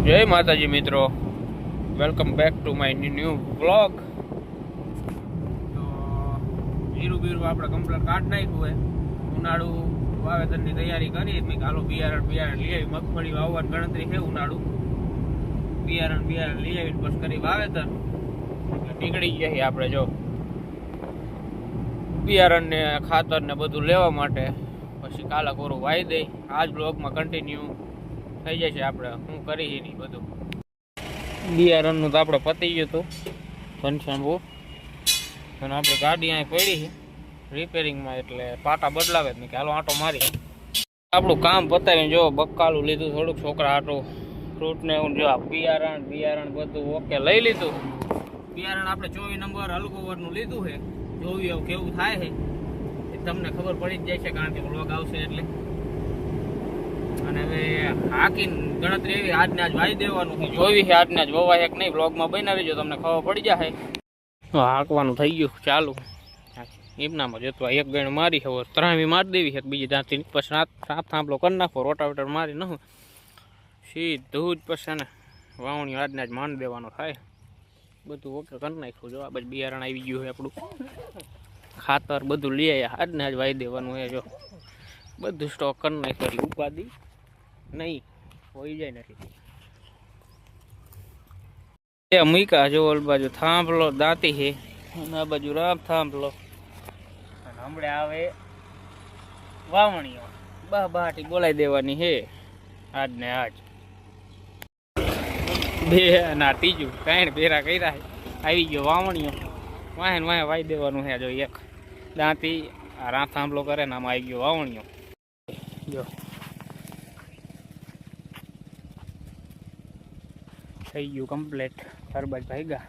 જય માતાજી મિત્રો, welcome back to my new vlog. તો જીરું બીરું આપણે કમ્પ્લીટ કાઢ નાખ્યું હોય. ઉનાળુ વાવેતરની તૈયારી કરી. મેં કાલો બિયારણ લઈ આવી. મગફળી વાવવાની ગણતરી છે. ઉનાળુ બિયારણ લઈ આવીને પછી કરી વાવેતર. નીકળી ગયા આપણે જો બિયારણ ને ખાતર ને બધું લેવા માટે. પછી કાલા કોરું વાઈ દઈ. આજ બ્લોગમાં કન્ટિન્યુ થઈ જાય છે. આપણે શું કરી નહીં બધું. બિયારણનું તો આપણે પતી ગયું હતું ઘનશ્યામ બહુ. અને આપણે ગાડી અહીં પડી છે રિપેરિંગમાં, એટલે પાટા બદલાવે જ નહીં કે હાલો આંટો મારી. આપણું કામ પતાવીને જો બકાલું લીધું થોડુંક છોકરા આટું ફ્રૂટ ને એવું. જો બિયારણ બધું ઓકે લઈ લીધું. બિયારણ આપણે 24 નંબર હલકોવરનું લીધું છે. જોયું એવું કેવું થાય છે એ તમને ખબર પડી જ જાય છે, કારણ કે વ્લોગ આવશે એટલે. અને હવે હાકીને ગણતરી એવી આજને આજ વાઈ દેવાનું છે. જોવી છે આજને આજ વવાય કે નહીં, બ્લોગમાં બનાવી જો તમને ખબર પડી જાય. હાંકવાનું થઈ ગયું ચાલુ. એમનામાં જતો એક ગણ મારી હવે ત્રામી મારી દેવી છે બીજી દાંતી. પછી સાફ થાંભલો કરી નાખો, રોટાવેટર મારી નાખું સીધું જ. પછી ને વાવણી આજને આજ માંડ દેવાનો થાય. બધું ઓકે કરી નાખ્યું. જો આ બાજુ બિયારણ આવી ગયું છે આપણું. ખાતર બધું લઈ આવ્યા. આજને આજ વાઈ દેવાનું છે. જો બધું સ્ટોક કરી નાખ્યું. ઉપાદી નહીં હોઈ જાય નથી. મૂકા જો ઓલ બાજુ થાંભલો દાંતી છે અને આ બાજુ રામ થાંભલો. અને હમણાં આવે વાવણીઓ. બહાટી બોલાવી દેવાની છે આજને આજ. બે ના ત્રીજું 3 ફેરા કર્યા છે. આવી ગયો વાવણીઓ. વાહે વાઈ દેવાનું છે. જો એક દાંતી આ રામ થાંભલો કરે ને આમાં આવી ગયો વાવણીઓ. જો થઈ ગયું કમ્પ્લીટ. ત્યારબાદ ભાગ્યા